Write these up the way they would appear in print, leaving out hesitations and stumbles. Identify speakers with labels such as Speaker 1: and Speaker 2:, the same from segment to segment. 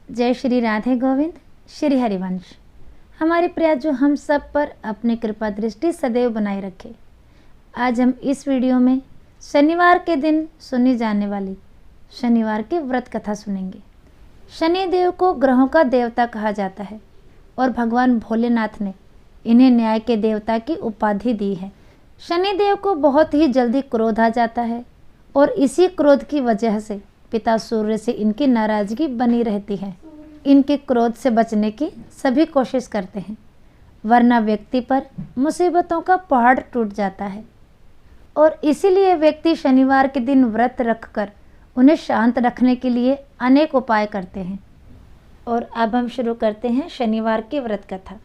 Speaker 1: जय श्री राधे गोविंद, श्री हरिवंश। हमारे प्रिया जो हम सब पर अपनी कृपा दृष्टि सदैव बनाए रखे। आज हम इस वीडियो में शनिवार के दिन सुनी जाने वाली शनिवार की व्रत कथा सुनेंगे। शनिदेव को ग्रहों का देवता कहा जाता है और भगवान भोलेनाथ ने इन्हें न्याय के देवता की उपाधि दी है। शनिदेव को बहुत ही जल्दी क्रोध आ जाता है और इसी क्रोध की वजह से पिता सूर्य से इनकी नाराजगी बनी रहती है। इनके क्रोध से बचने की सभी कोशिश करते हैं, वरना व्यक्ति पर मुसीबतों का पहाड़ टूट जाता है। और इसीलिए व्यक्ति शनिवार के दिन व्रत रखकर उन्हें शांत रखने के लिए अनेक उपाय करते हैं। और अब हम शुरू करते हैं शनिवार की व्रत कथा।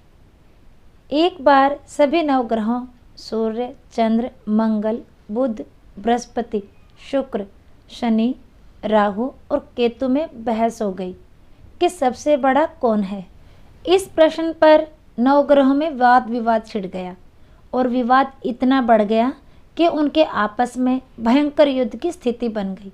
Speaker 1: एक बार सभी नवग्रहों सूर्य, चंद्र, मंगल, बुध, बृहस्पति, शुक्र, शनि, राहु और केतु में बहस हो गई कि सबसे बड़ा कौन है। इस प्रश्न पर नवग्रहों में वाद विवाद छिड़ गया और विवाद इतना बढ़ गया कि उनके आपस में भयंकर युद्ध की स्थिति बन गई।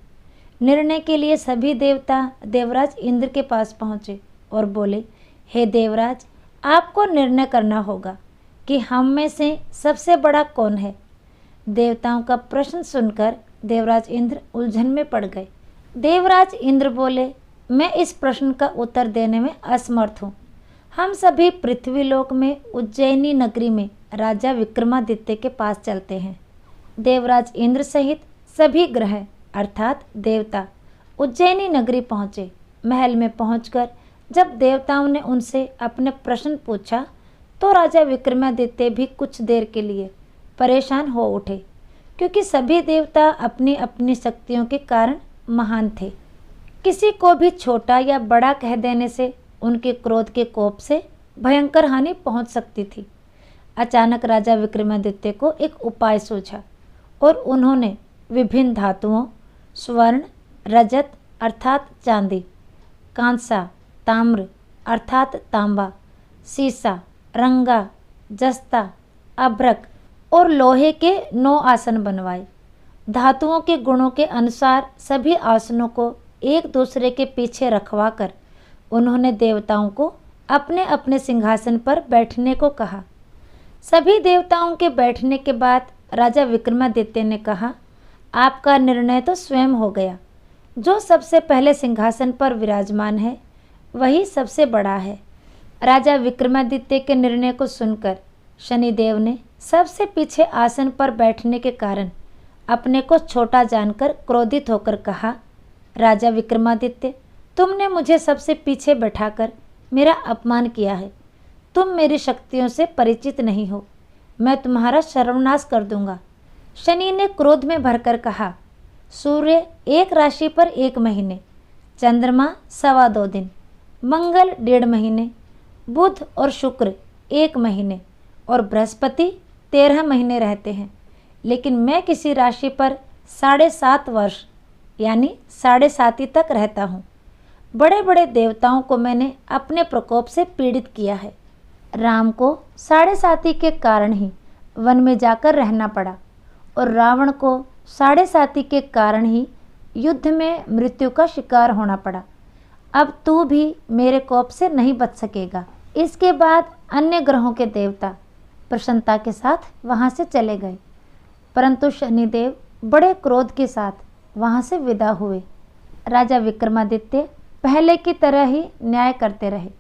Speaker 1: निर्णय के लिए सभी देवता देवराज इंद्र के पास पहुँचे और बोले, हे देवराज, आपको निर्णय करना होगा कि हम में से सबसे बड़ा कौन है। देवताओं का प्रश्न सुनकर देवराज इंद्र उलझन में पड़ गए। देवराज इंद्र बोले, मैं इस प्रश्न का उत्तर देने में असमर्थ हूँ। हम सभी पृथ्वीलोक में उज्जैनी नगरी में राजा विक्रमादित्य के पास चलते हैं। देवराज इंद्र सहित सभी ग्रह अर्थात देवता उज्जैनी नगरी पहुँचे। महल में पहुंचकर जब देवताओं ने उनसे अपने प्रश्न पूछा तो राजा विक्रमादित्य भी कुछ देर के लिए परेशान हो उठे, क्योंकि सभी देवता अपनी अपनी शक्तियों के कारण महान थे। किसी को भी छोटा या बड़ा कह देने से उनके क्रोध के कोप से भयंकर हानि पहुंच सकती थी। अचानक राजा विक्रमादित्य को एक उपाय सूझा और उन्होंने विभिन्न धातुओं स्वर्ण, रजत अर्थात चांदी, कांसा, ताम्र अर्थात तांबा, सीसा, रंगा, जस्ता, अभ्रक और लोहे के 9 आसन बनवाए। धातुओं के गुणों के अनुसार सभी आसनों को एक दूसरे के पीछे रखवा कर उन्होंने देवताओं को अपने अपने सिंहासन पर बैठने को कहा। सभी देवताओं के बैठने के बाद राजा विक्रमादित्य ने कहा, आपका निर्णय तो स्वयं हो गया। जो सबसे पहले सिंहासन पर विराजमान है वही सबसे बड़ा है। राजा विक्रमादित्य के निर्णय को सुनकर शनिदेव ने सबसे पीछे आसन पर बैठने के कारण अपने को छोटा जानकर क्रोधित होकर कहा, राजा विक्रमादित्य, तुमने मुझे सबसे पीछे बैठाकर मेरा अपमान किया है। तुम मेरी शक्तियों से परिचित नहीं हो। मैं तुम्हारा सर्वनाश कर दूंगा। शनि ने क्रोध में भरकर कहा, सूर्य एक राशि पर 1 महीने, चंद्रमा 2.25 दिन, मंगल 1.5 महीने, बुध और शुक्र 1 महीने और बृहस्पति 13 महीने रहते हैं, लेकिन मैं किसी राशि पर 7.5 वर्ष यानी 7.5 तक रहता हूँ। बड़े बड़े देवताओं को मैंने अपने प्रकोप से पीड़ित किया है। राम को 7.5 के कारण ही वन में जाकर रहना पड़ा और रावण को 7.5 के कारण ही युद्ध में मृत्यु का शिकार होना पड़ा। अब तू भी मेरे कोप से नहीं बच सकेगा। इसके बाद अन्य ग्रहों के देवता प्रसन्नता के साथ वहाँ से चले गए, परंतु शनिदेव बड़े क्रोध के साथ वहाँ से विदा हुए। राजा विक्रमादित्य पहले की तरह ही न्याय करते रहे।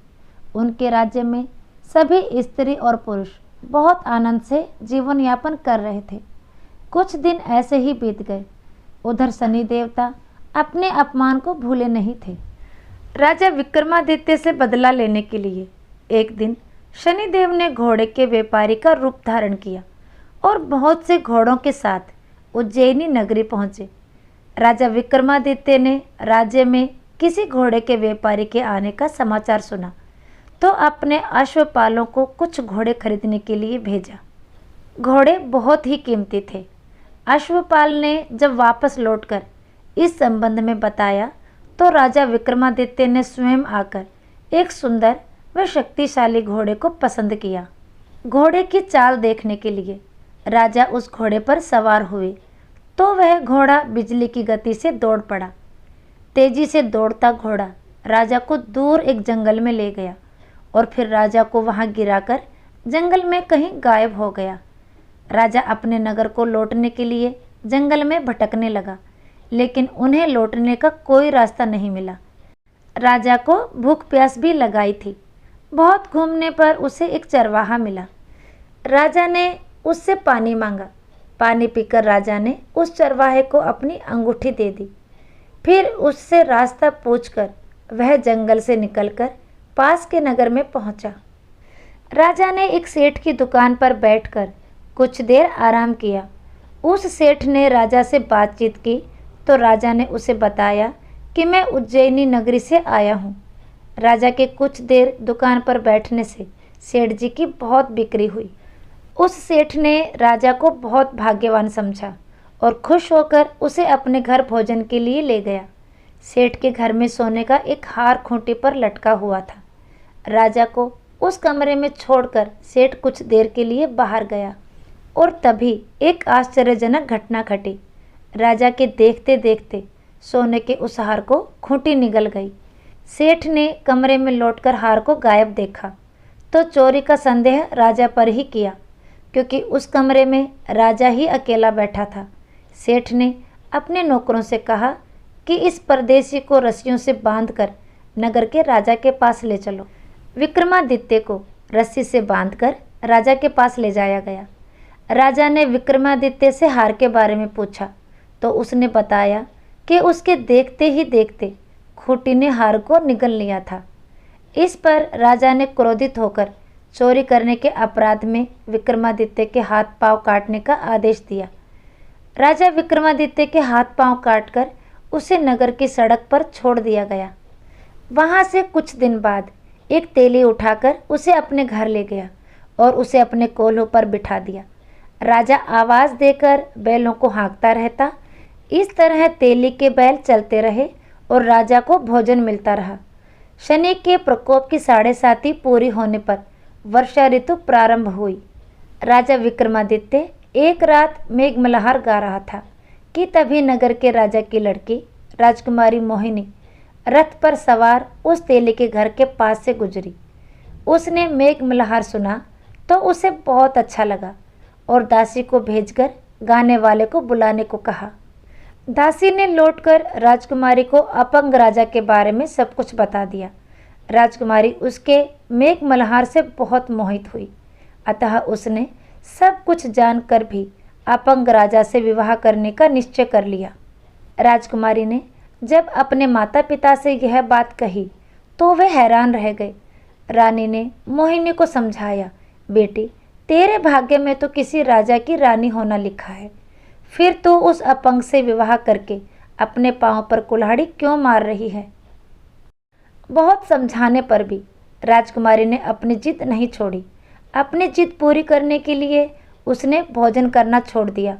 Speaker 1: उनके राज्य में सभी स्त्री और पुरुष बहुत आनंद से जीवन यापन कर रहे थे। कुछ दिन ऐसे ही बीत गए। उधर शनि देवता अपने अपमान को भूले नहीं थे। राजा विक्रमादित्य से बदला लेने के लिए एक दिन शनिदेव ने घोड़े के व्यापारी का रूप धारण किया और बहुत से घोड़ों के साथ उज्जैनी नगरी पहुँचे। राजा विक्रमादित्य ने राज्य में किसी घोड़े के व्यापारी के आने का समाचार सुना तो अपने अश्वपालों को कुछ घोड़े खरीदने के लिए भेजा। घोड़े बहुत ही कीमती थे। अश्वपाल ने जब वापस लौटकर इस संबंध में बताया तो राजा विक्रमादित्य ने स्वयं आकर एक सुंदर व शक्तिशाली घोड़े को पसंद किया। घोड़े की चाल देखने के लिए राजा उस घोड़े पर सवार हुए तो वह घोड़ा बिजली की गति से दौड़ पड़ा। तेजी से दौड़ता घोड़ा राजा को दूर एक जंगल में ले गया और फिर राजा को वहां गिराकर जंगल में कहीं गायब हो गया। राजा अपने नगर को लौटने के लिए जंगल में भटकने लगा, लेकिन उन्हें लौटने का कोई रास्ता नहीं मिला। राजा को भूख प्यास भी लगाई थी। बहुत घूमने पर उसे एक चरवाहा मिला। राजा ने उससे पानी मांगा। पानी पीकर राजा ने उस चरवाहे को अपनी अंगूठी दे दी। फिर उससे रास्ता पूछकर वह जंगल से निकलकर पास के नगर में पहुंचा। राजा ने एक सेठ की दुकान पर बैठकर कुछ देर आराम किया। उस सेठ ने राजा से बातचीत की तो राजा ने उसे बताया कि मैं उज्जैनी नगरी से आया हूँ। राजा के कुछ देर दुकान पर बैठने से सेठ जी की बहुत बिक्री हुई। उस सेठ ने राजा को बहुत भाग्यवान समझा और खुश होकर उसे अपने घर भोजन के लिए ले गया। सेठ के घर में सोने का एक हार खूंटी पर लटका हुआ था। राजा को उस कमरे में छोड़कर सेठ कुछ देर के लिए बाहर गया और तभी एक आश्चर्यजनक घटना घटी। राजा के देखते देखते सोने के उस हार को खूंटी निगल गई। सेठ ने कमरे में लौटकर हार को गायब देखा तो चोरी का संदेह राजा पर ही किया, क्योंकि उस कमरे में राजा ही अकेला बैठा था। सेठ ने अपने नौकरों से कहा कि इस परदेशी को रस्सियों से बांधकर नगर के राजा के पास ले चलो। विक्रमादित्य को रस्सी से बांधकर राजा के पास ले जाया गया। राजा ने विक्रमादित्य से हार के बारे में पूछा तो उसने बताया कि उसके देखते ही देखते खूंटी ने हार को निगल लिया था। इस पर राजा ने क्रोधित होकर चोरी करने के अपराध में विक्रमादित्य के हाथ पांव काटने का आदेश दिया। राजा विक्रमादित्य के हाथ पांव काटकर उसे नगर की सड़क पर छोड़ दिया गया। वहां से कुछ दिन बाद एक तेली उठाकर उसे अपने घर ले गया और उसे अपने कोल्हू पर बिठा दिया। राजा आवाज़ देकर बैलों को हाँकता रहता। इस तरह तेली के बैल चलते रहे और राजा को भोजन मिलता रहा। शनि के प्रकोप की 7.5 पूरी होने पर वर्षा ऋतु प्रारंभ हुई। राजा विक्रमादित्य एक रात मेघमल्हार गा रहा था कि तभी नगर के राजा की लड़की राजकुमारी मोहिनी रथ पर सवार उस तेली के घर के पास से गुजरी। उसने मेघमल्हार सुना तो उसे बहुत अच्छा लगा और दासी को भेजकर गाने वाले को बुलाने को कहा। दासी ने लौटकर राजकुमारी को अपंग राजा के बारे में सब कुछ बता दिया। राजकुमारी उसके मेघमल्हार से बहुत मोहित हुई, अतः उसने सब कुछ जानकर भी अपंग राजा से विवाह करने का निश्चय कर लिया। राजकुमारी ने जब अपने माता पिता से यह बात कही तो वे हैरान रह गए। रानी ने मोहिनी को समझाया, बेटी तेरे भाग्य में तो किसी राजा की रानी होना लिखा है, फिर तो उस अपंग से विवाह करके अपने पांव पर कुल्हाड़ी क्यों मार रही है। बहुत समझाने पर भी राजकुमारी ने अपनी जिद नहीं छोड़ी। अपनी जिद पूरी करने के लिए उसने भोजन करना छोड़ दिया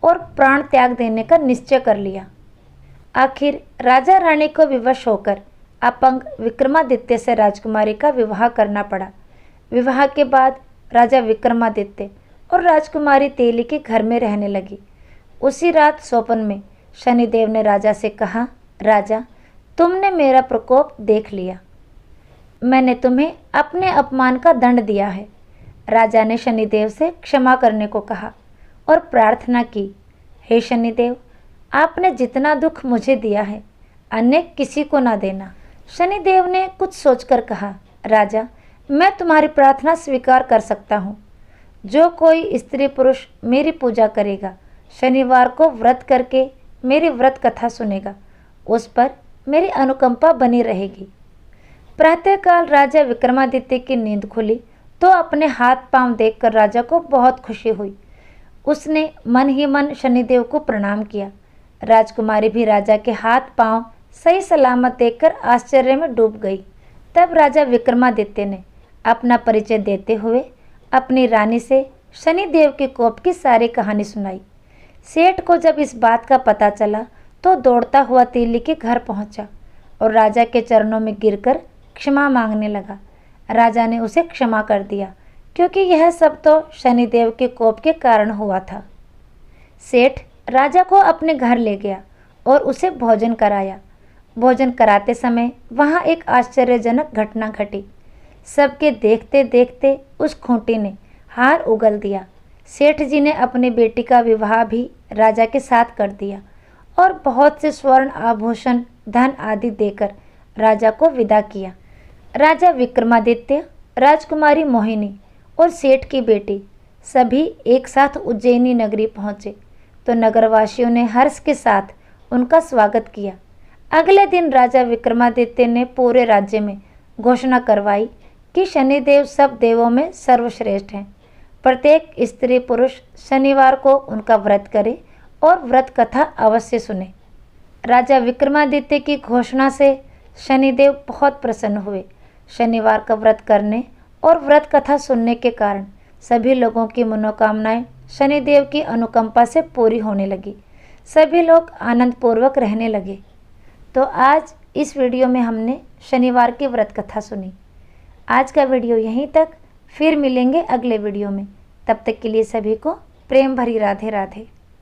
Speaker 1: और प्राण त्याग देने का निश्चय कर लिया। आखिर राजा रानी को विवश होकर अपंग विक्रमादित्य से राजकुमारी का विवाह करना पड़ा। विवाह के बाद राजा विक्रमादित्य और राजकुमारी तेली के घर में रहने लगी। उसी रात स्वप्न में शनिदेव ने राजा से कहा, राजा तुमने मेरा प्रकोप देख लिया, मैंने तुम्हें अपने अपमान का दंड दिया है। राजा ने शनिदेव से क्षमा करने को कहा और प्रार्थना की, हे शनिदेव आपने जितना दुख मुझे दिया है अन्य किसी को ना देना। शनिदेव ने कुछ सोचकर कहा, राजा मैं तुम्हारी प्रार्थना स्वीकार कर सकता हूँ। जो कोई स्त्री पुरुष मेरी पूजा करेगा, शनिवार को व्रत करके मेरी व्रत कथा सुनेगा, उस पर मेरी अनुकंपा बनी रहेगी। प्रातःकाल राजा विक्रमादित्य की नींद खुली तो अपने हाथ पांव देखकर राजा को बहुत खुशी हुई। उसने मन ही मन शनिदेव को प्रणाम किया। राजकुमारी भी राजा के हाथ पांव सही सलामत देखकर आश्चर्य में डूब गई। तब राजा विक्रमादित्य ने अपना परिचय देते हुए अपनी रानी से शनिदेव के कोप की सारी कहानी सुनाई। सेठ को जब इस बात का पता चला तो दौड़ता हुआ तेली के घर पहुंचा और राजा के चरणों में गिरकर क्षमा मांगने लगा। राजा ने उसे क्षमा कर दिया क्योंकि यह सब तो शनिदेव के कोप के कारण हुआ था। सेठ राजा को अपने घर ले गया और उसे भोजन कराया। भोजन कराते समय वहाँ एक आश्चर्यजनक घटना घटी। सबके देखते देखते उस खूंटी ने हार उगल दिया। सेठ जी ने अपनी बेटी का विवाह भी राजा के साथ कर दिया और बहुत से स्वर्ण आभूषण, धन आदि देकर राजा को विदा किया। राजा विक्रमादित्य, राजकुमारी मोहिनी और सेठ की बेटी सभी एक साथ उज्जैनी नगरी पहुँचे तो नगरवासियों ने हर्ष के साथ उनका स्वागत किया। अगले दिन राजा विक्रमादित्य ने पूरे राज्य में घोषणा करवाई कि शनिदेव सब देवों में सर्वश्रेष्ठ हैं। प्रत्येक स्त्री पुरुष शनिवार को उनका व्रत करे और व्रत कथा अवश्य सुने। राजा विक्रमादित्य की घोषणा से शनिदेव बहुत प्रसन्न हुए। शनिवार का व्रत करने और व्रत कथा सुनने के कारण सभी लोगों की मनोकामनाएं शनिदेव की अनुकंपा से पूरी होने लगी। सभी लोग आनंदपूर्वक रहने लगे। तो आज इस वीडियो में हमने शनिवार की व्रत कथा सुनी। आज का वीडियो यहीं तक, फिर मिलेंगे अगले वीडियो में। तब तक के लिए सभी को प्रेम भरी राधे राधे।